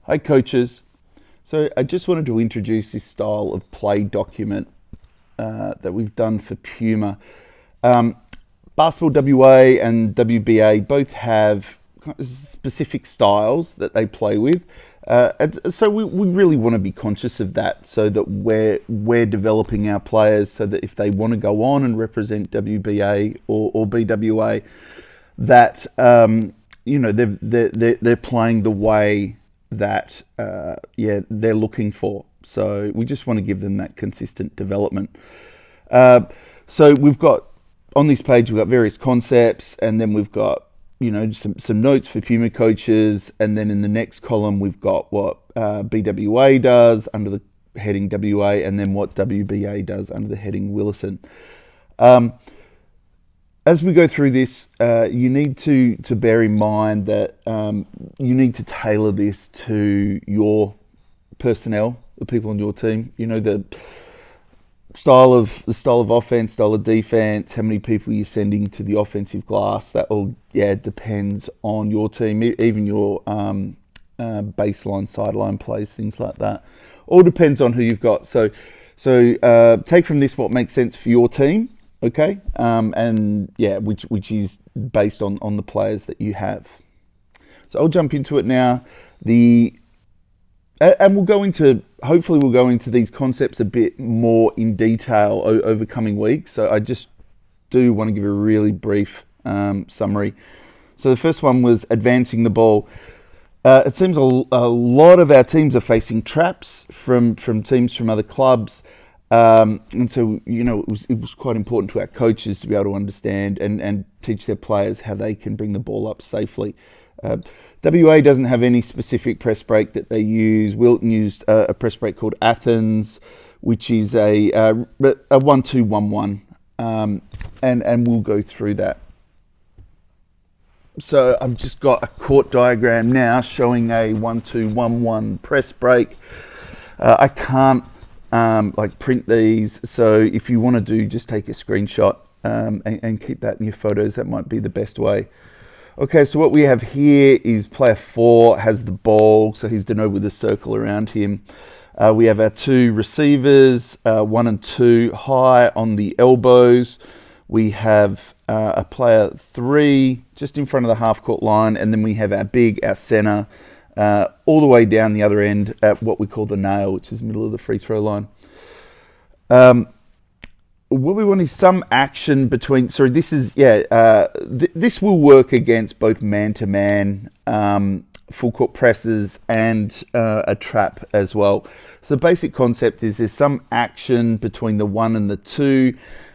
Hi coaches. So I just wanted to introduce this style of play document that we've done for Puma. Um, Basketball WA and WBA both have specific styles that they play with. And so we really want to be conscious of that so that we're developing our players so that if they want to go on and represent WBA or BWA, that they're playing the way that they're looking for. So we just want to give them that consistent development. So we've got on this page we've got various concepts, and then we've got some notes for Puma coaches, and then in the next column we've got what BWA does under the heading WA, and then what WBA does under the heading Willison. As we go through this, you need to bear in mind that you need to tailor this to your personnel, the people on your team. The style of offense, style of defense, how many people you're sending to the offensive glass. That all depends on your team, even your baseline, sideline plays, things like that. All depends on who you've got. So take from this what makes sense for your team. Okay, which is based on the players that you have. So I'll jump into it now. And we'll go into these concepts a bit more in detail over coming weeks. So I just do want to give a really brief summary. So the first one was advancing the ball. It seems a lot of our teams are facing traps from teams from other clubs. And so, it was quite important to our coaches to be able to understand and teach their players how they can bring the ball up safely. WA doesn't have any specific press break that they use. Wilton used a press break called Athens, which is a 1-2-1-1, and we'll go through that. So I've just got a court diagram now showing a 1-2-1-1 press break. I can't print these, so if you want to just take a screenshot and keep that in your photos. That might be the best way. Okay, so what we have here is player 4 has the ball, so he's denoted with a circle around him. We have our two receivers, 1 and 2 high on the elbows. We have a player 3 just in front of the half court line, and then we have our center, all the way down the other end at what we call the nail, which is the middle of the free throw line. What we want is some action between. So this is this will work against both man-to-man, full court presses, and a trap as well. So the basic concept is there's some action between the 1 and the 2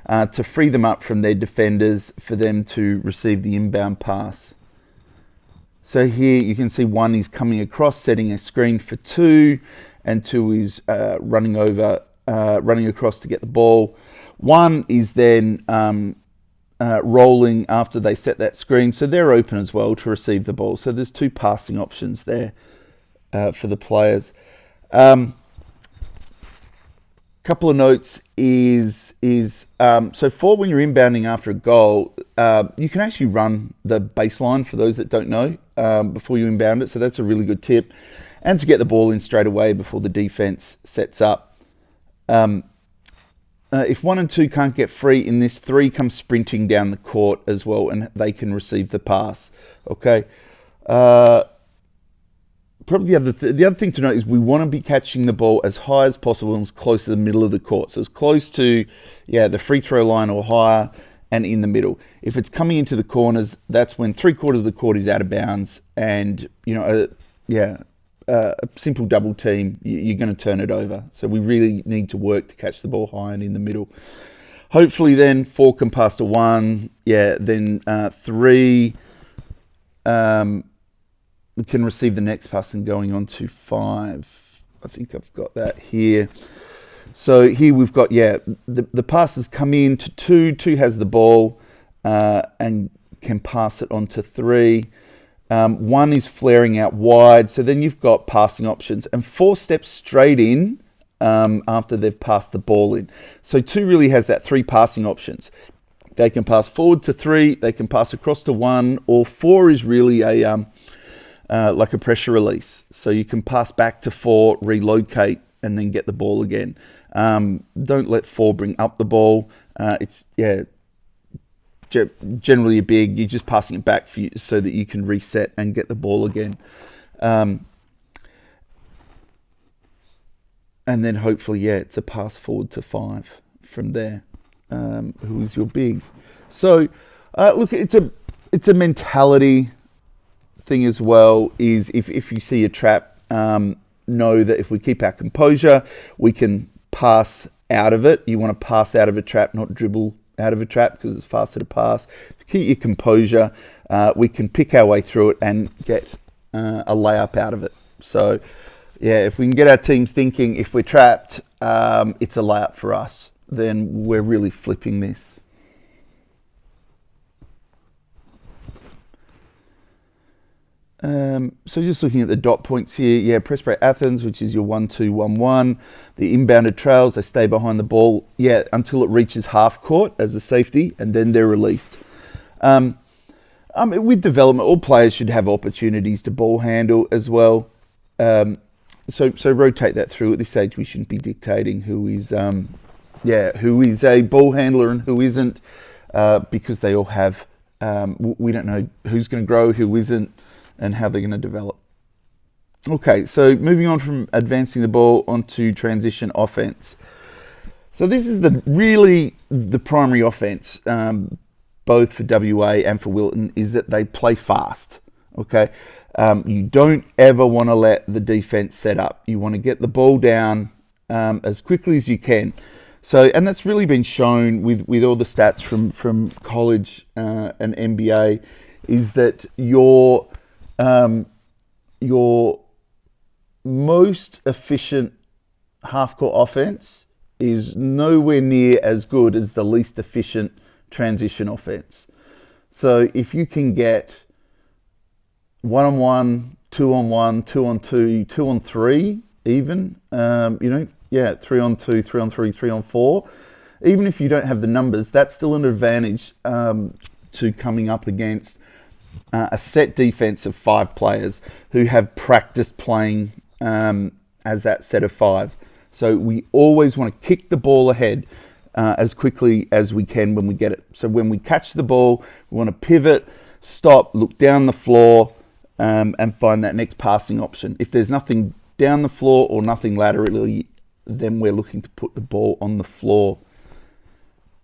to free them up from their defenders for them to receive the inbound pass. So here you can see 1 is coming across, setting a screen for 2, and 2 is running across to get the ball. 1 is then rolling after they set that screen, so they're open as well to receive the ball. So there's 2 passing options there for the players. Couple of notes is so for when you're inbounding after a goal, you can actually run the baseline for those that don't know before you inbound it. So that's a really good tip, and to get the ball in straight away before the defense sets up. If 1 and 2 can't get free in this, 3 comes sprinting down the court as well, and they can receive the pass. Okay. Probably the other thing to note is we want to be catching the ball as high as possible and as close to the middle of the court. So as close to the free throw line or higher, and in the middle. If it's coming into the corners, that's when 3/4 of the court is out of bounds, and a simple double team, you're going to turn it over. So we really need to work to catch the ball high and in the middle. Hopefully then 4 can pass to 1. Then 3 can receive the next pass and going on to 5. I think I've got that here. So here we've got, the passes come in to 2. 2 has the ball and can pass it on to 3. 1 is flaring out wide, so then you've got passing options, and 4 steps straight in after they've passed the ball in. So 2 really has that 3 passing options. They can pass forward to 3, they can pass across to 1, or 4 is really a like a pressure release. So you can pass back to 4, relocate, and then get the ball again. Don't let 4 bring up the ball. It's generally a big. You're just passing it back for you so that you can reset and get the ball again. And then hopefully, it's a pass forward to 5 from there, who is your big. So, look, it's a mentality thing as well. Is if you see a trap, know that if we keep our composure, we can pass out of it. You want to pass out of a trap, not dribble out of a trap, because it's faster to pass. Keep your composure. We can pick our way through it and get a layup out of it. So, if we can get our teams thinking, if we're trapped, it's a layup for us, then we're really flipping this. So just looking at the dot points here, press break Athens, which is your 1-2, 1-1. The inbounded trails, they stay behind the ball, until it reaches half court as a safety, and then they're released. With development, all players should have opportunities to ball handle as well. So rotate that through. At this stage, we shouldn't be dictating who is a ball handler and who isn't, because they all have. We don't know who's going to grow, who isn't, and how they're going to develop. Okay, so moving on from advancing the ball onto transition offense. So this is the primary offense, both for WA and for Wilton, is that they play fast. Okay. You don't ever want to let the defense set up. You want to get the ball down as quickly as you can. So, and that's really been shown with all the stats from college and NBA, is that your most efficient half-court offense is nowhere near as good as the least efficient transition offense. So if you can get 1-on-1, 2-on-1, 2-on-2, 2-on-3, even, 3-on-2, 3-on-3, 3-on-4. Even if you don't have the numbers, that's still an advantage to coming up against a set defense of 5 players who have practiced playing as that set of 5. So we always want to kick the ball ahead as quickly as we can when we get it. So when we catch the ball, we want to pivot, stop, look down the floor, and find that next passing option. If there's nothing down the floor or nothing laterally, then we're looking to put the ball on the floor.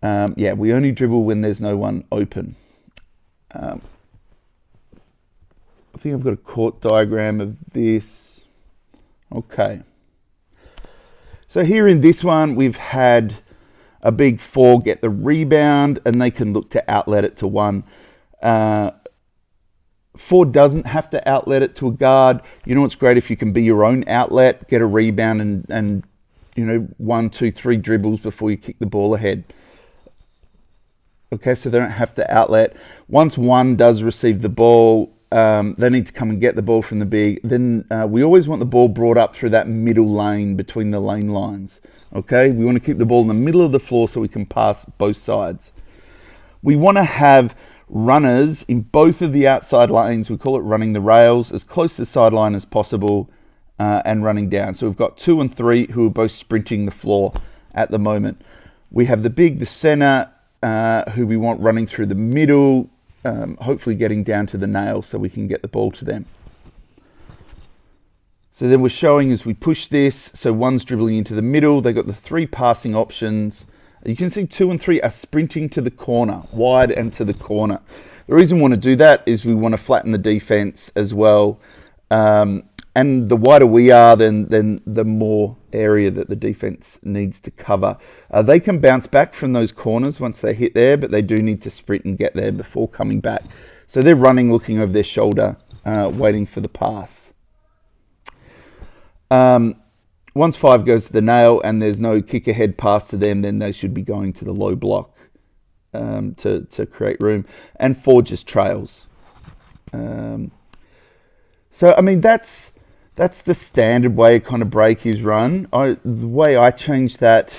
We only dribble when there's no one open. I think I've got a court diagram of this. Okay. So here in this one, we've had a big 4 get the rebound, and they can look to outlet it to 1. 4 doesn't have to outlet it to a guard. You know, it's great if you can be your own outlet, get a rebound, and 1, 2, 3 dribbles before you kick the ball ahead. Okay, so they don't have to outlet. Once 1 does receive the ball, they need to come and get the ball from the big. Then we always want the ball brought up through that middle lane between the lane lines. Okay, we want to keep the ball in the middle of the floor so we can pass both sides. We want to have runners in both of the outside lanes. We call it running the rails, as close to the sideline as possible, and running down. So we've got 2 and 3 who are both sprinting the floor at the moment. We have the big, the center, who we want running through the middle, hopefully getting down to the nail so we can get the ball to them. So then we're showing as we push this, so 1's dribbling into the middle, they've got the 3 passing options. You can see 2 and 3 are sprinting to the corner, wide and to the corner. The reason we want to do that is we want to flatten the defense as well. And the wider we are, then the more area that the defense needs to cover. They can bounce back from those corners once they hit there, but they do need to sprint and get there before coming back. So they're running, looking over their shoulder, waiting for the pass. Once 5 goes to the nail and there's no kick ahead pass to them, then they should be going to the low block to create room. And 4 just trails. So, I mean, that's the standard way a kind of break is run. The way I changed that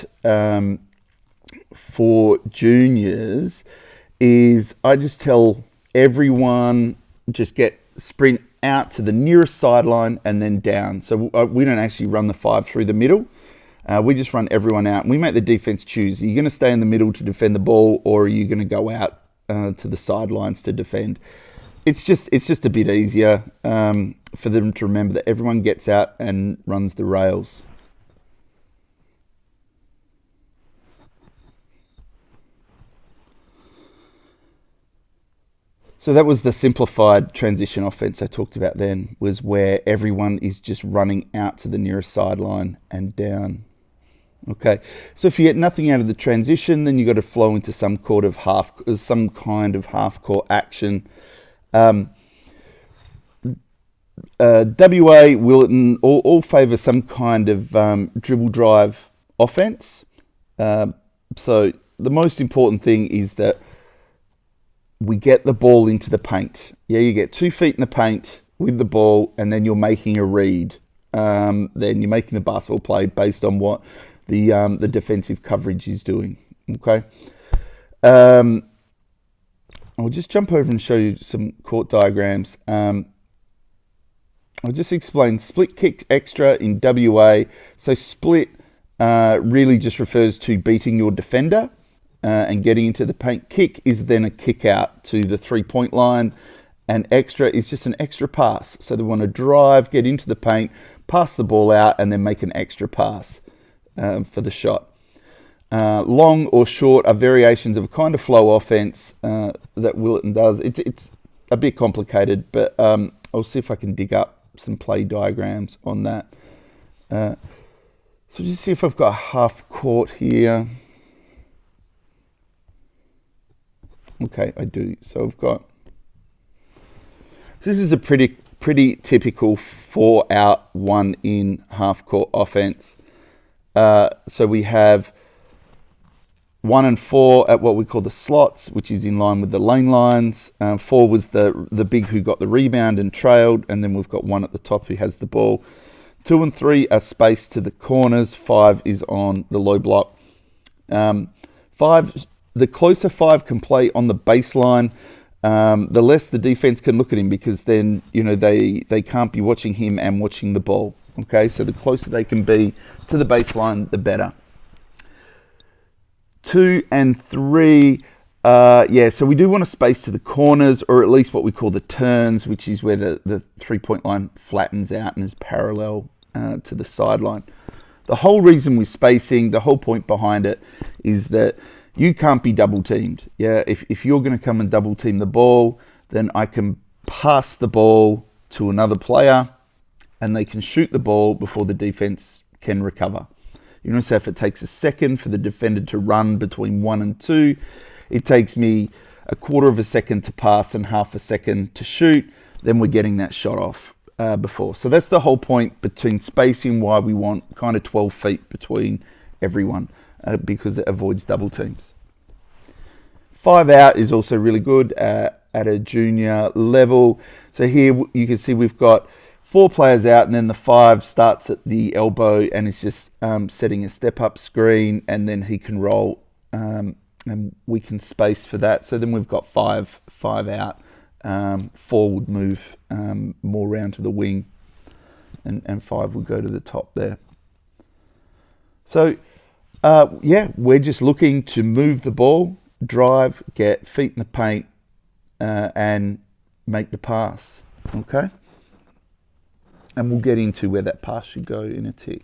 for juniors is I just tell everyone just get sprint out to the nearest sideline and then down. So we don't actually run the 5 through the middle. We just run everyone out. And we make the defense choose. Are you going to stay in the middle to defend the ball, or are you going to go out to the sidelines to defend? It's just a bit easier for them to remember that everyone gets out and runs the rails. So that was the simplified transition offense I talked about then, was where everyone is just running out to the nearest sideline and down. Okay, so if you get nothing out of the transition, then you've got to flow into some kind of half-court action. WA, Willetton all favour some kind of dribble drive offense. So the most important thing is that we get the ball into the paint. Yeah, you get 2 feet in the paint with the ball, and then you're making a read. Then you're making the basketball play based on what the defensive coverage is doing. Okay. I'll just jump over and show you some court diagrams. I'll just explain split kick extra in WA. So split really just refers to beating your defender and getting into the paint. Kick is then a kick out to the 3-point line, and extra is just an extra pass. So they want to drive, get into the paint, pass the ball out, and then make an extra pass for the shot. Long or short are variations of a kind of flow offense that Willetton does. It's a bit complicated, but I'll see if I can dig up some play diagrams on that. So just see if I've got half court here. Okay, I do. So I've got. This is a pretty typical 4-out, 1-in half court offense. So we have 1 and 4 at what we call the slots, which is in line with the lane lines. 4 was the big who got the rebound and trailed, and then we've got 1 at the top who has the ball. 2 and 3 are spaced to the corners. 5 is on the low block. 5, the closer 5 can play on the baseline, the less the defense can look at him, because then they can't be watching him and watching the ball. Okay, so the closer they can be to the baseline, the better. 2 and 3, so we do want to space to the corners, or at least what we call the turns, which is where the 3-point line flattens out and is parallel to the sideline. The whole reason we're spacing, the whole point behind it, is that you can't be double teamed. Yeah, if you're going to come and double team the ball, then I can pass the ball to another player, and they can shoot the ball before the defense can recover. You know, so if it takes a second for the defender to run between 1 and 2, it takes me a quarter of a second to pass and half a second to shoot, then we're getting that shot off before. So that's the whole point between spacing, why we want kind of 12 feet between everyone, because it avoids double teams. 5 out is also really good at a junior level. So here you can see we've got 4 players out, and then the 5 starts at the elbow, and it's just setting a step-up screen, and then he can roll, and we can space for that. So then we've got 5 out. 4 would move more round to the wing, and 5 would go to the top there. So, we're just looking to move the ball, drive, get feet in the paint, and make the pass. Okay? And we'll get into where that pass should go in a tick.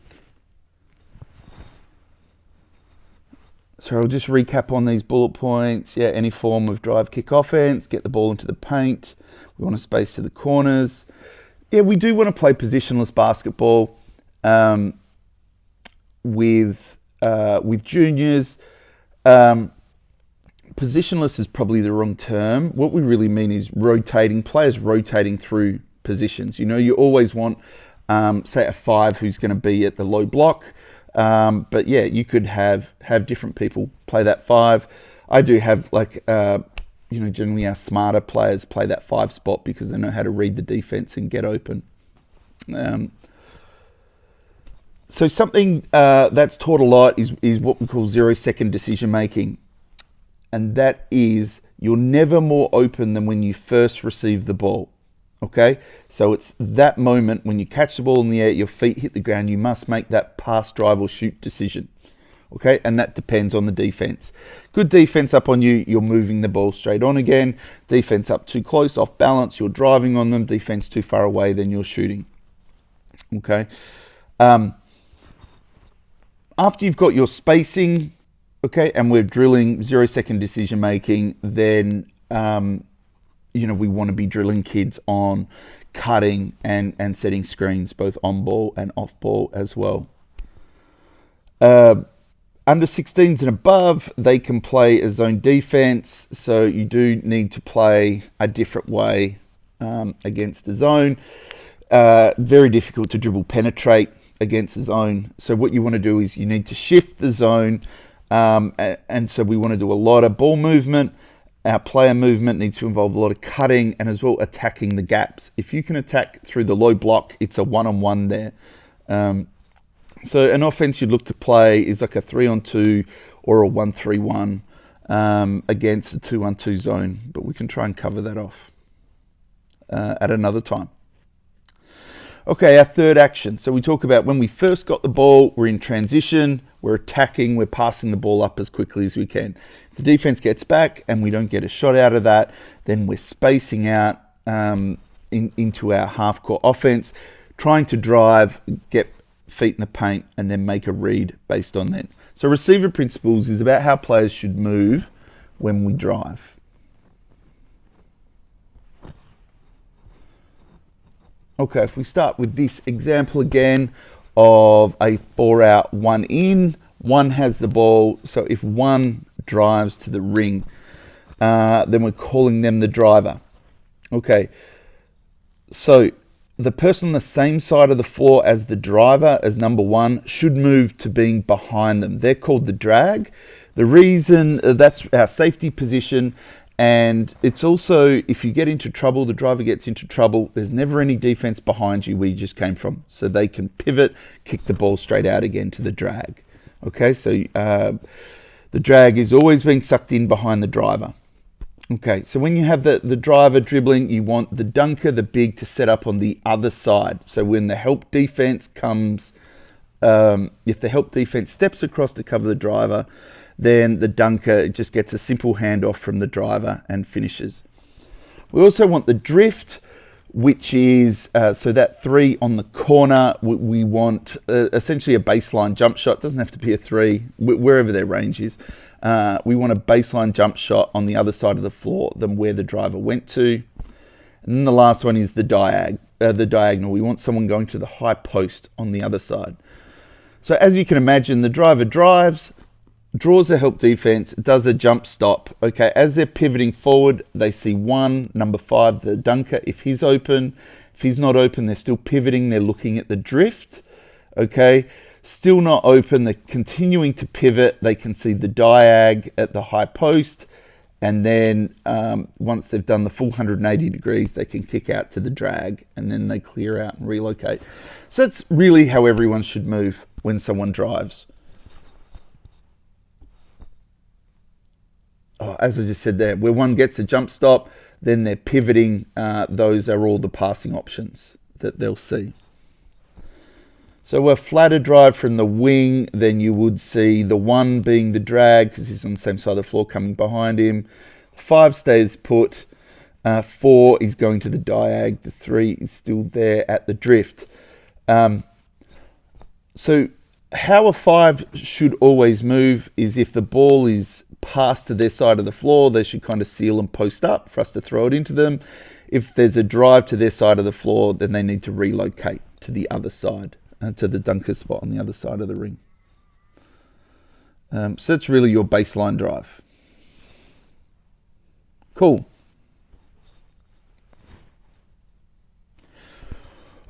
So I'll just recap on these bullet points. Yeah, any form of drive kick offense, get the ball into the paint. We want to space to the corners. Yeah, we do want to play positionless basketball with juniors. Positionless is probably the wrong term. What we really mean is players rotating through positions. You know, you always want, say, a 5 who's going to be at the low block. But yeah, you could have different people play that 5. I do have generally our smarter players play that 5 spot because they know how to read the defense and get open. So something that's taught a lot is what we call 0-second decision making. And that is, you're never more open than when you first receive the ball. Okay, so it's that moment when you catch the ball in the air, your feet hit the ground, you must make that pass, drive, or shoot decision. Okay, and that depends on the defense. Good defense up on you, you're moving the ball straight on again. Defense up too close, off balance, you're driving on them. Defense too far away, then you're shooting. Okay. After you've got your spacing, okay, and we're drilling 0-second decision making, then we want to be drilling kids on cutting and setting screens, both on ball and off ball as well. Under 16s and above, they can play a zone defense, so you do need to play a different way against the zone. Very difficult to dribble penetrate against the zone. So what you want to do is you need to shift the zone, and so we want to do a lot of ball movement. Our player movement needs to involve a lot of cutting and as well attacking the gaps. If you can attack through the low block, it's a one-on-one there. So an offense you'd look to play is like a 3-on-2 or a 1-3-1 against a 2-1-2 zone, but we can try and cover that off at another time. Okay, our third action. So we talk about when we first got the ball, we're in transition, we're attacking, we're passing the ball up as quickly as we can. If the defense gets back and we don't get a shot out of that, then we're spacing out into our half-court offense, trying to drive, get feet in the paint, and then make a read based on that. So receiver principles is about how players should move when we drive. Okay, if we start with this example again of a 4-out, 1-in, one has the ball. So if one drives to the ring, then we're calling them the driver. Okay, so the person on the same side of the floor as the driver, as number one, should move to being behind them. They're called the drag. The reason, that's our safety position. And it's also, if you get into trouble, the driver gets into trouble, there's never any defense behind you where you just came from. So they can pivot, kick the ball straight out again to the drag. Okay, so the drag is always being sucked in behind the driver. Okay, so when you have the driver dribbling, you want the dunker, the big, to set up on the other side. So when the help defense comes, if the help defense steps across to cover the driver, then the dunker just gets a simple handoff from the driver and finishes. We also want the drift, which is, so that 3 on the corner, we want essentially a baseline jump shot. It doesn't have to be a 3, wherever their range is. We want a baseline jump shot on the other side of the floor than where the driver went to. And then the last one is the diagonal. We want someone going to the high post on the other side. So as you can imagine, the driver drives, draws a help defense, does a jump stop. Okay, as they're pivoting forward, they see number 5, the dunker. If he's open, if he's not open, they're still pivoting. They're looking at the drift. Okay, still not open. They're continuing to pivot. They can see the diag at the high post. And then once they've done the full 180 degrees, they can kick out to the drag, and then they clear out and relocate. So that's really how everyone should move when someone drives. As I just said there, where one gets a jump stop, then they're pivoting. Those are all the passing options that they'll see. So a flatter drive from the wing, then you would see the 1 being the drag because he's on the same side of the floor coming behind him. 5 stays put. 4 is going to the diag. The 3 is still there at the drift. So how a 5 should always move is if the ball is passed to their side of the floor, they should kind of seal and post up for us to throw it into them. If there's a drive to their side of the floor, then they need to relocate to the other side, to the dunker spot on the other side of the ring. So that's really your baseline drive. Cool.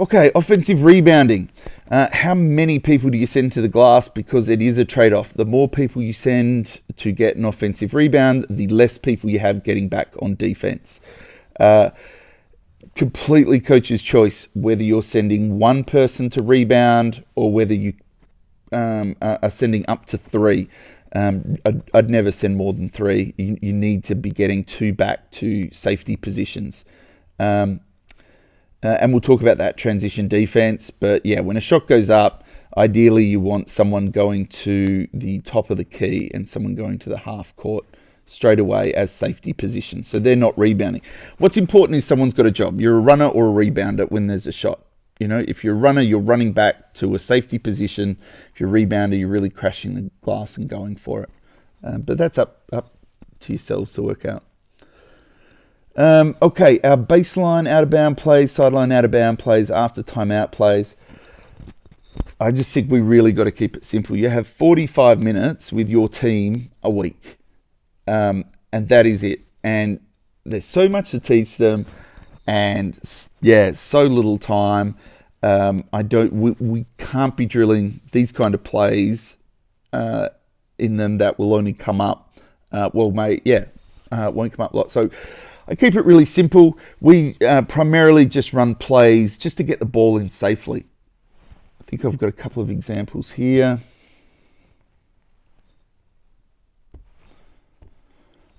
Okay, offensive rebounding. How many people do you send to the glass? Because it is a trade-off. The more people you send to get an offensive rebound, the less people you have getting back on defense. Completely coach's choice whether you're sending one person to rebound or whether you are sending up to 3. I'd never send more than 3. You need to be getting 2 back to safety positions. And we'll talk about that transition defense. But yeah, when a shot goes up, ideally you want someone going to the top of the key and someone going to the half court straight away as safety position. So they're not rebounding. What's important is someone's got a job. You're a runner or a rebounder when there's a shot. You know, if you're a runner, you're running back to a safety position. If you're a rebounder, you're really crashing the glass and going for it. But that's up to yourselves to work out. Okay, our baseline out-of-bound plays, sideline out-of-bound plays, after timeout plays. I just think we really got to keep it simple. You have 45 minutes with your team a week, and that is it. And there's so much to teach them, and yeah, so little time. We can't be drilling these kind of plays in them that will only come up. Won't come up a lot. So I keep it really simple. We primarily just run plays just to get the ball in safely. I think I've got a couple of examples here.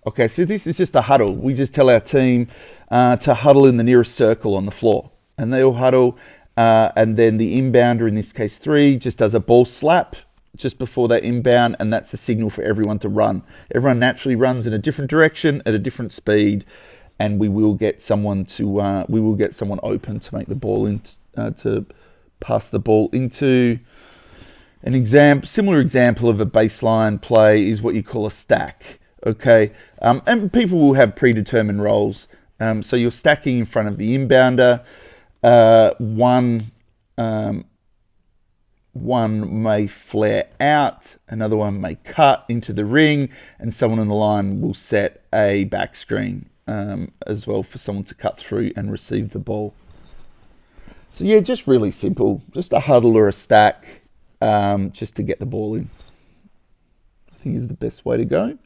Okay, so this is just a huddle. We just tell our team to huddle in the nearest circle on the floor. And they all huddle, and then the inbounder, in this case 3, just does a ball slap just before they inbound, and that's the signal for everyone to run. Everyone naturally runs in a different direction at a different speed, and we will get someone open to make the ball in, to pass the ball into. Similar example of a baseline play is what you call a stack. Okay, and people will have predetermined roles. So you're stacking in front of the inbounder. One may flare out, another one may cut into the ring, and someone on the line will set a back screen as well for someone to cut through and receive the ball. So yeah, just really simple, just a huddle or a stack, just to get the ball in. I think is the best way to go.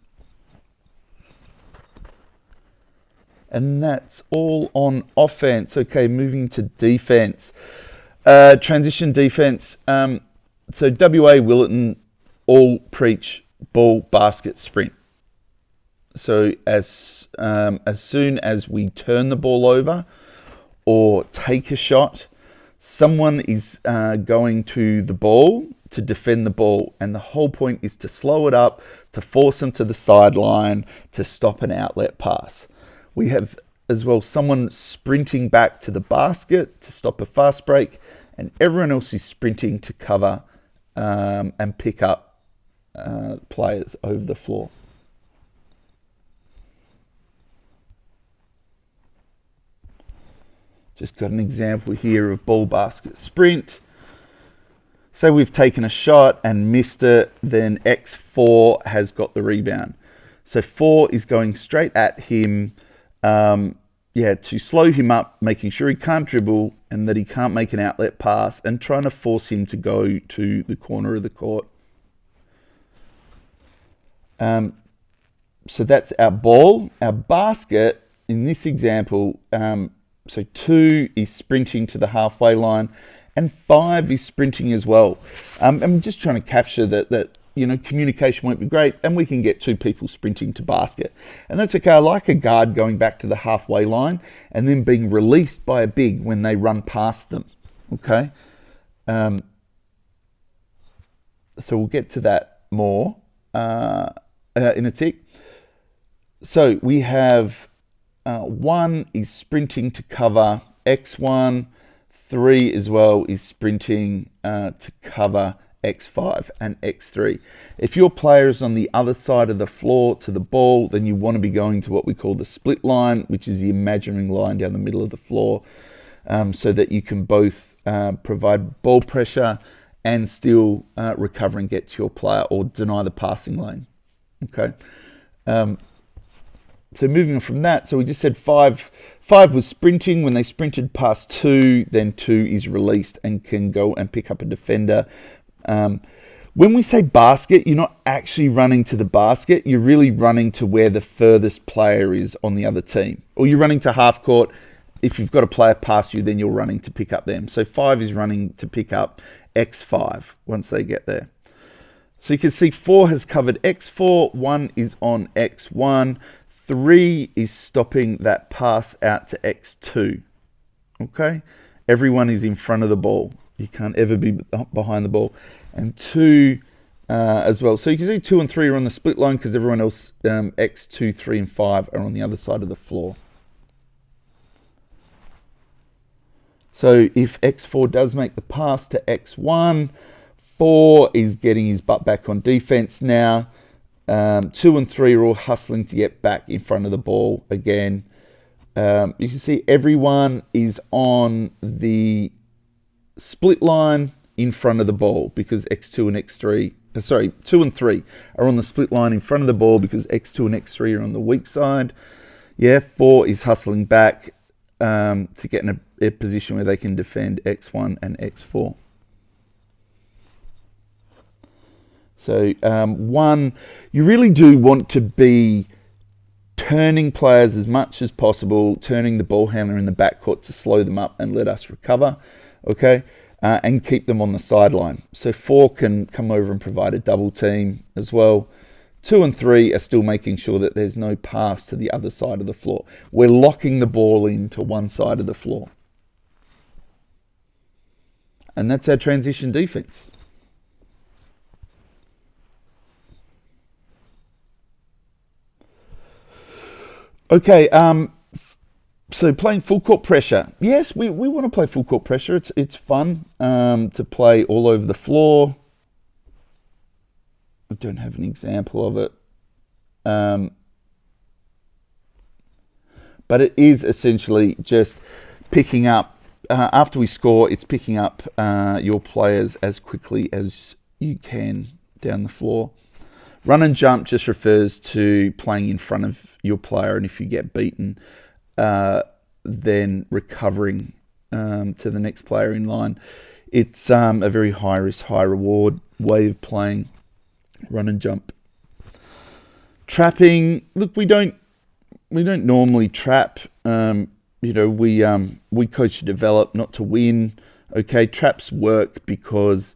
And that's all on offense. Okay, moving to defense. Transition defense. So WA Willetton all preach ball, basket, sprint. So as soon as we turn the ball over or take a shot, someone is going to the ball to defend the ball, and the whole point is to slow it up, to force them to the sideline, to stop an outlet pass. We have as well someone sprinting back to the basket to stop a fast break, and everyone else is sprinting to cover and pick up players over the floor. Just got an example here of ball, basket, sprint. Say we've taken a shot and missed it, then X4 has got the rebound. So 4 is going straight at him, to slow him up, making sure he can't dribble and that he can't make an outlet pass, and trying to force him to go to the corner of the court. So that's our ball. Our basket, in this example, so 2 is sprinting to the halfway line, and 5 is sprinting as well. I'm just trying to capture that communication won't be great, and we can get 2 people sprinting to basket. And that's okay. I like a guard going back to the halfway line and then being released by a big when they run past them. Okay. So we'll get to that more in a tick. So we have 1 is sprinting to cover X1, 3 as well is sprinting to cover X5 and X3. If your player is on the other side of the floor to the ball, then you want to be going to what we call the split line, which is the imaginary line down the middle of the floor, so that you can both provide ball pressure and still recover and get to your player, or deny the passing lane. Okay. So moving on from that, so we just said 5 was sprinting. When they sprinted past 2, then 2 is released and can go and pick up a defender. When we say basket, you're not actually running to the basket. You're really running to where the furthest player is on the other team. Or you're running to half court. If you've got a player past you, then you're running to pick up them. So 5 is running to pick up X5 once they get there. So you can see 4 has covered X4, 1 is on X1, 3 is stopping that pass out to X2. Okay, everyone is in front of the ball. You can't ever be behind the ball. And 2 as well. So you can see 2 and 3 are on the split line because everyone else, X, 2, 3, and 5 are on the other side of the floor. So if X4 does make the pass to X1, 4 is getting his butt back on defense now. 2 and 3 are all hustling to get back in front of the ball again. You can see everyone is on the split line in front of the ball because X2 and X3, 2 and 3 are on the split line in front of the ball because X2 and X3 are on the weak side. Yeah, 4 is hustling back to get in a position where they can defend X1 and X4. So 1, you really do want to be turning players as much as possible, turning the ball handler in the backcourt to slow them up and let us recover, okay, and keep them on the sideline. So 4 can come over and provide a double team as well. 2 and 3 are still making sure that there's no pass to the other side of the floor. We're locking the ball into one side of the floor. And that's our transition defense. Okay, so playing full court pressure. Yes, we want to play full court pressure. It's fun to play all over the floor. I don't have an example of it. But it is essentially just picking up, after we score, it's picking up your players as quickly as you can down the floor. Run and jump just refers to playing in front of your player, and if you get beaten, then recovering to the next player in line. It's a very high risk, high reward way of playing run and jump. Trapping. Look, we don't normally trap. We coach to develop, not to win. Okay, traps work because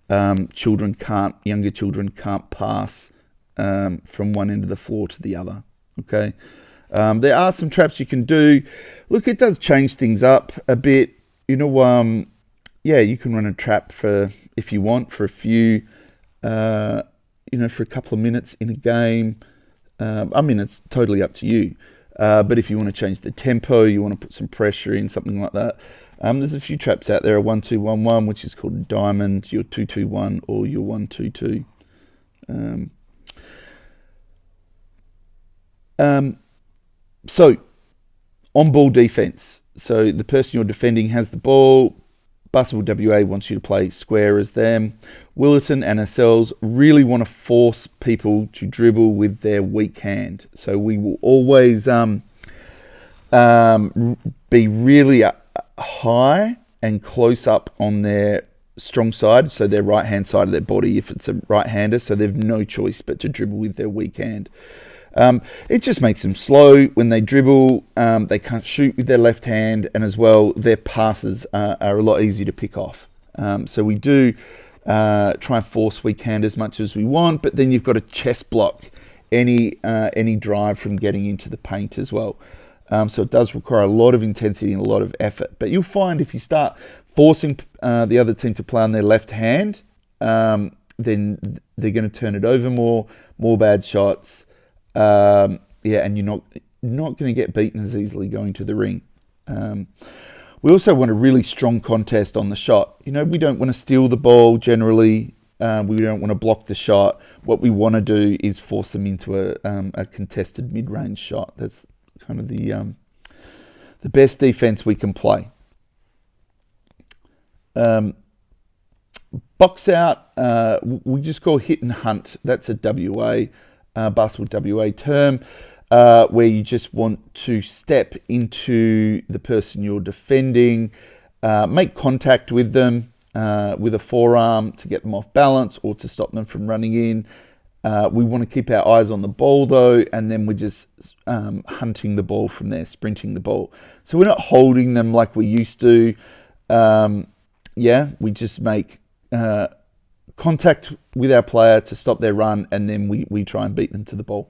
younger children can't pass from one end of the floor to the other. Okay, there are some traps you can do. Look, it does change things up a bit. You can run a trap if you want for a few, for a couple of minutes in a game. It's totally up to you. But if you want to change the tempo, you want to put some pressure in, something like that. There's a few traps out there, a 1-2-1-1, which is called diamond, your 2-2-1, or your 1-2-2. So, on-ball defense. So the person you're defending has the ball. Basketball WA wants you to play square as them. Willerton and ourselves really want to force people to dribble with their weak hand. So we will always be really high and close up on their strong side, so their right-hand side of their body if it's a right-hander, so they've no choice but to dribble with their weak hand. It just makes them slow when they dribble. They can't shoot with their left hand, and as well, their passes are a lot easier to pick off. So we do try and force weak hand as much as we want, but then you've got to chest block any drive from getting into the paint as well. So it does require a lot of intensity and a lot of effort. But you'll find if you start forcing the other team to play on their left hand, then they're going to turn it over more bad shots. And you're not going to get beaten as easily going to the ring. We also want a really strong contest on the shot. We don't want to steal the ball generally. We don't want to block the shot. What we want to do is force them into a contested mid-range shot. That's kind of the best defense we can play. Box out, we just call hit and hunt. That's a WA. Basketball WA term, where you just want to step into the person you're defending, make contact with them with a forearm to get them off balance or to stop them from running in. We want to keep our eyes on the ball though, and then we're just hunting the ball from there, sprinting the ball. So we're not holding them like we used to. We just make contact with our player to stop their run, and then we try and beat them to the ball.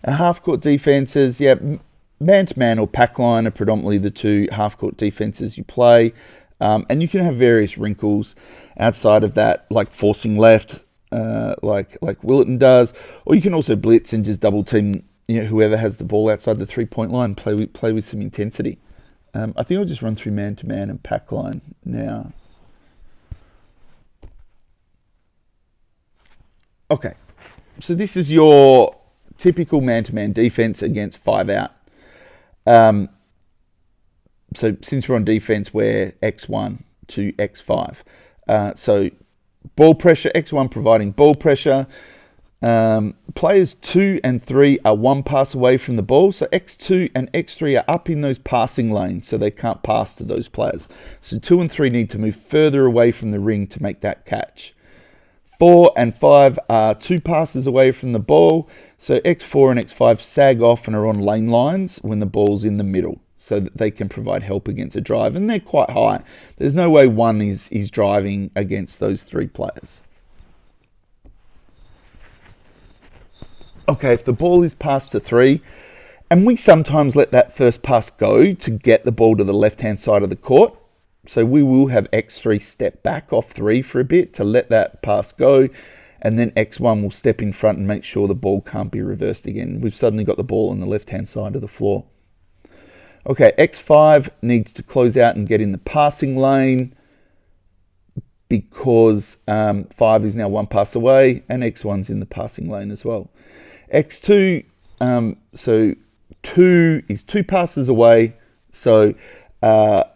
Our half-court defenses, Man-to-man or pack line are predominantly the two half-court defenses you play. And you can have various wrinkles outside of that, like forcing left, like Willerton does, or you can also blitz and just double team whoever has the ball outside the 3-point line. Play with some intensity. I think I'll just run through man-to-man and pack line now. Okay, so this is your typical man-to-man defense against 5 out. So since we're on defense, we're X1 to X5. So ball pressure, X1 providing ball pressure. Players 2 and 3 are 1 pass away from the ball. So X2 and X3 are up in those passing lanes, so they can't pass to those players. So 2 and 3 need to move further away from the ring to make that catch. 4 and 5 are 2 passes away from the ball. So X4 and X5 sag off and are on lane lines when the ball's in the middle, so that they can provide help against a drive. And they're quite high. There's no way one is driving against those 3 players. Okay, if the ball is passed to 3, and we sometimes let that first pass go to get the ball to the left-hand side of the court. So we will have X3 step back off 3 for a bit to let that pass go. And then X1 will step in front and make sure the ball can't be reversed again. We've suddenly got the ball on the left-hand side of the floor. Okay, X5 needs to close out and get in the passing lane because 5 is now 1 pass away and X1's in the passing lane as well. X2, so 2 is 2 passes away, so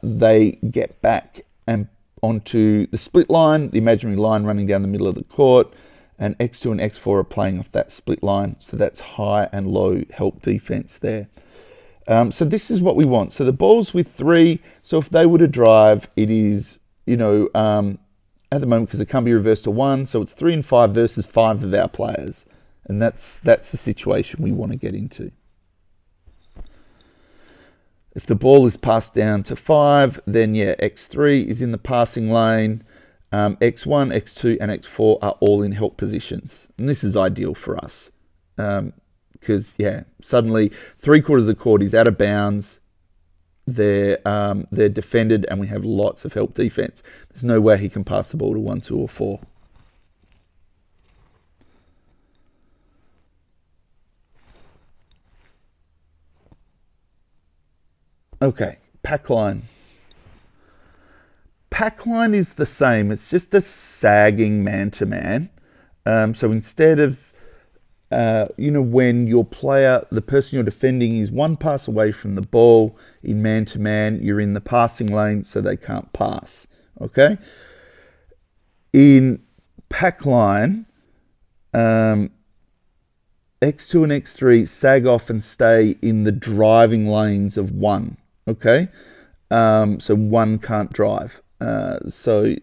they get back and onto the split line, the imaginary line running down the middle of the court, and X2 and X4 are playing off that split line, so that's high and low help defense there. So this is what we want. So the ball's with 3, so if they were to drive, it is, at the moment, because it can't be reversed to 1, so it's 3 and 5 versus 5 of our players. And that's the situation we want to get into. If the ball is passed down to 5, then X3 is in the passing lane. X1, X2, and X4 are all in help positions. And this is ideal for us. Because, suddenly 3/4 of the court is out of bounds. They're defended, and we have lots of help defense. There's no way he can pass the ball to 1, 2, or 4. Okay, pack line. Pack line is the same. It's just a sagging man-to-man. So instead of, when your player, the person you're defending, is 1 pass away from the ball in man-to-man, you're in the passing lane, so they can't pass. Okay? In pack line, X2 and X3 sag off and stay in the driving lanes of 1. Okay, so 1 can't drive. So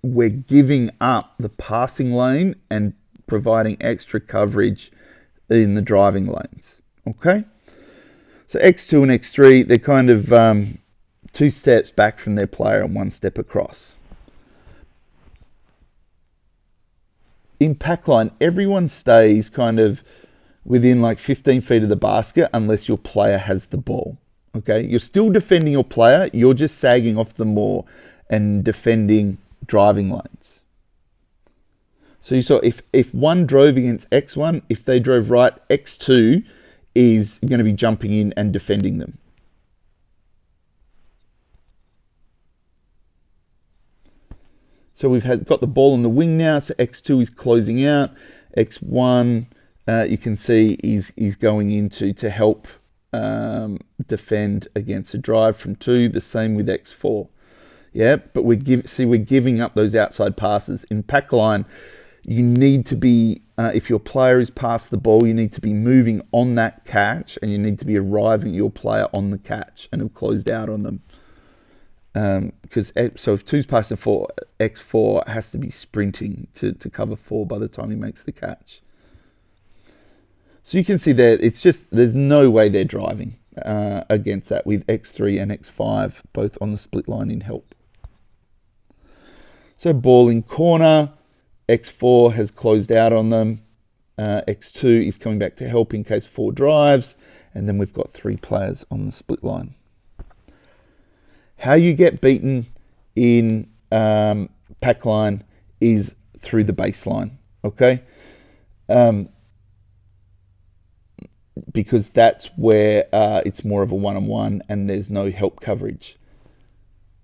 we're giving up the passing lane and providing extra coverage in the driving lanes. Okay, so X2 and X3, they're kind of 2 steps back from their player and 1 step across. In pack line, everyone stays kind of within like 15 feet of the basket unless your player has the ball. Okay, you're still defending your player, you're just sagging off them more and defending driving lanes. So you saw if 1 drove against X1, if they drove right, X2 is going to be jumping in and defending them. So we've got the ball on the wing now, so X2 is closing out. X1, you can see, is going into to help defend against a drive from 2. The same with X4. Yeah, but we're giving up those outside passes. In pack line, you need to be, if your player is past the ball, you need to be moving on that catch, and you need to be arriving at your player on the catch and have closed out on them. So if 2's passing 4, X4 has to be sprinting to cover 4 by the time he makes the catch. So you can see there, it's just, there's no way they're driving against that with X3 and X5 both on the split line in help. So ball in corner, X4 has closed out on them. X2 is coming back to help in case 4 drives, and then we've got 3 players on the split line. How you get beaten in pack line is through the baseline, okay? Because that's where it's more of a one-on-one and there's no help coverage.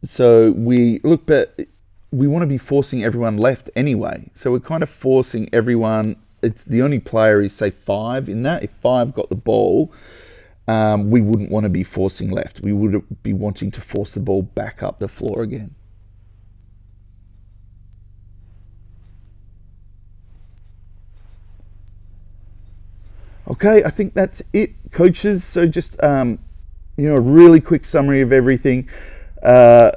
So we want to be forcing everyone left anyway. So we're kind of forcing everyone. It's the only player is, say, 5 in that. If 5 got the ball, we wouldn't want to be forcing left. We would be wanting to force the ball back up the floor again. Okay, I think that's it, coaches. So just a really quick summary of everything. I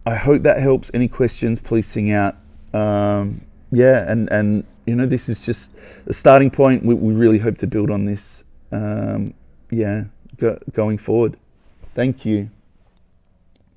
hope that helps. Any questions, please sing out. And this is just the starting point. We really hope to build on this. Going forward. Thank you.